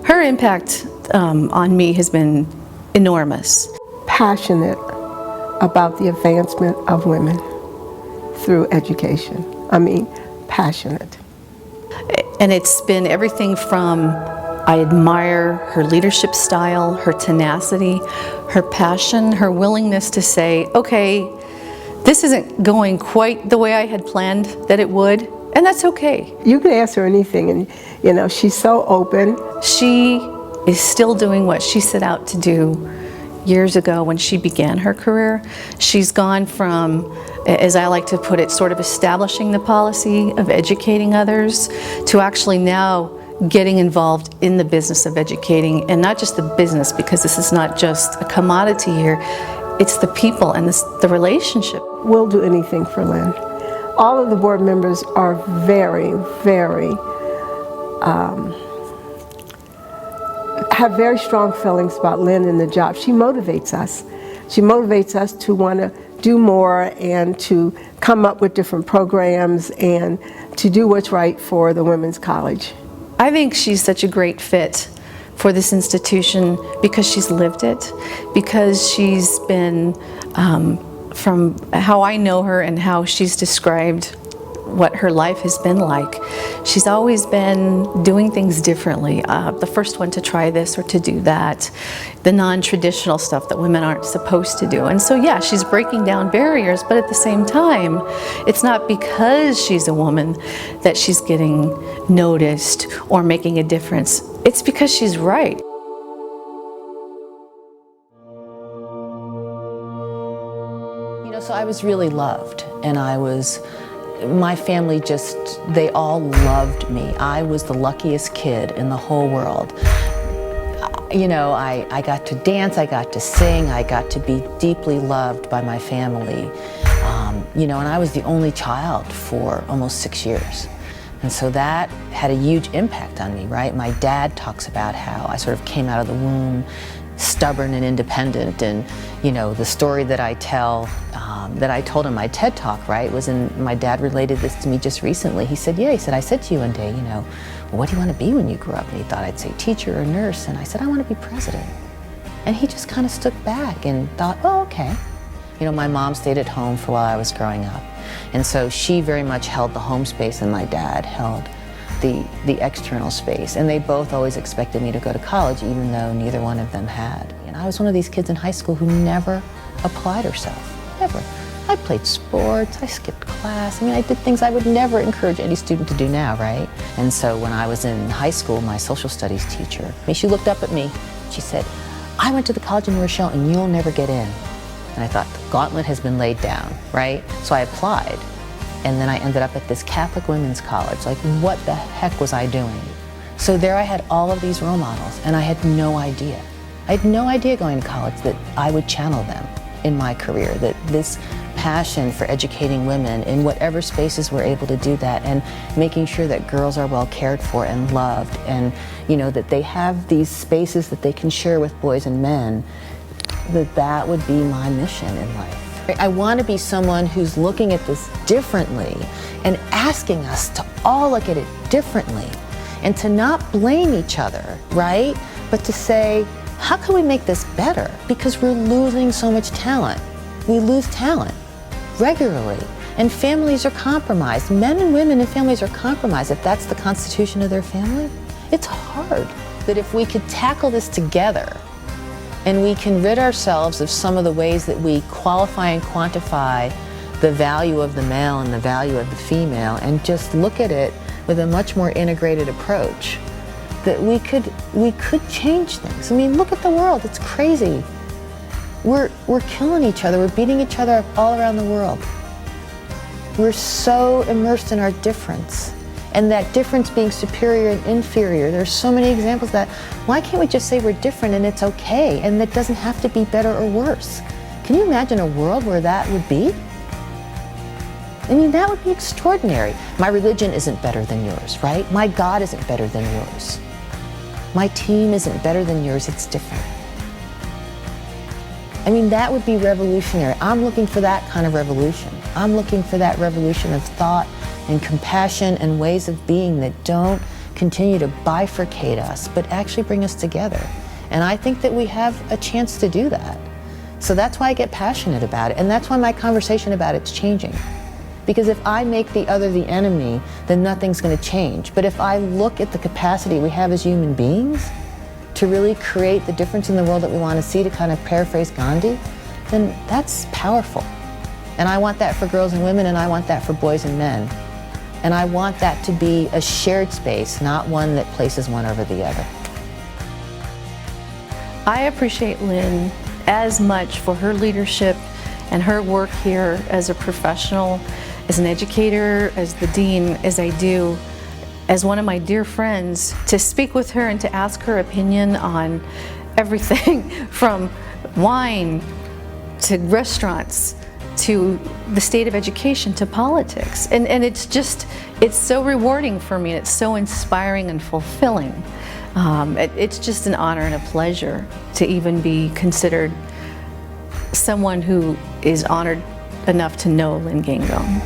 Her impact on me has been enormous. Passionate about the advancement of women through education. I mean, passionate. And it's been everything from, I admire her leadership style, her tenacity, her passion, her willingness to say, okay, this isn't going quite the way I had planned that it would, and that's okay. You can ask her anything, and you know, she's so open. She is still doing what she set out to do years ago when she began her career. She's gone from, as I like to put it, sort of establishing the policy of educating others to actually now getting involved in the business of educating, and not just the business, because this is not just a commodity here, it's the people and the relationship. We'll do anything for Lynn. All of the board members are very, very, have very strong feelings about Lynn and the job. She motivates us. She motivates us to want to do more and to come up with different programs and to do what's right for the Women's College. I think she's such a great fit for this institution because she's lived it, because she's been, from how I know her and how she's described what her life has been like, she's always been doing things differently. The first one to try this or to do that, the non-traditional stuff that women aren't supposed to do. And so yeah, she's breaking down barriers, but at the same time, it's not because she's a woman that she's getting noticed or making a difference. It's because she's right. You know, so I was really loved, and my family they all loved me. I was the luckiest kid in the whole world. You know, I got to dance, I got to sing, I got to be deeply loved by my family. You know, and I was the only child for almost 6 years. And so that had a huge impact on me, right? My dad talks about how I sort of came out of the womb stubborn and independent, and you know, the story that I tell, that I told in my TED Talk, right, my dad related this to me just recently. He said, I said to you one day, you know, well, what do you want to be when you grow up? And he thought I'd say teacher or nurse, and I said, I want to be president. And he just kind of stood back and thought, oh, okay. You know, my mom stayed at home for while I was growing up, and so she very much held the home space, and my dad held the external space, and they both always expected me to go to college, even though neither one of them had. And I was one of these kids in high school who never applied herself, never. I played sports, I skipped class. I mean, I did things I would never encourage any student to do now, right? And so when I was in high school, my social studies teacher, she looked up at me, she said, I went to the college in New Rochelle and you'll never get in. And I thought, the gauntlet has been laid down, right? So I applied. And then I ended up at this Catholic women's college. Like, what the heck was I doing? So there I had all of these role models, and I had no idea. I had no idea going to college that I would channel them in my career, that this passion for educating women in whatever spaces we're able to do that, and making sure that girls are well cared for and loved, and you know, that they have these spaces that they can share with boys and men, that would be my mission in life. I want to be someone who's looking at this differently and asking us to all look at it differently, and to not blame each other, right? But to say, how can we make this better? Because we're losing so much talent. We lose talent regularly, and families are compromised. Men and women in families are compromised if that's the constitution of their family. It's hard. That if we could tackle this together, and we can rid ourselves of some of the ways that we qualify and quantify the value of the male and the value of the female, and just look at it with a much more integrated approach, that we could change things. I mean, look at the world, it's crazy. We're killing each other, we're beating each other up all around the world. We're so immersed in our difference, and that difference being superior and inferior. There's so many examples of that. Why can't we just say we're different and it's okay, and it doesn't have to be better or worse? Can you imagine a world where that would be? I mean, that would be extraordinary. My religion isn't better than yours, right? My God isn't better than yours. My team isn't better than yours, it's different. I mean, that would be revolutionary. I'm looking for that kind of revolution. I'm looking for that revolution of thought and compassion and ways of being that don't continue to bifurcate us, but actually bring us together. And I think that we have a chance to do that. So that's why I get passionate about it, and that's why my conversation about it's changing. Because if I make the other the enemy, then nothing's going to change. But if I look at the capacity we have as human beings to really create the difference in the world that we want to see, to kind of paraphrase Gandhi, then that's powerful. And I want that for girls and women, and I want that for boys and men. And I want that to be a shared space, not one that places one over the other. I appreciate Lynn as much for her leadership and her work here as a professional, as an educator, as the dean, as I do as one of my dear friends, to speak with her and to ask her opinion on everything from wine to restaurants to the state of education to politics. And it's so rewarding for me. It's so inspiring and fulfilling. It's just an honor and a pleasure to even be considered someone who is honored enough to know Lynn Gangone.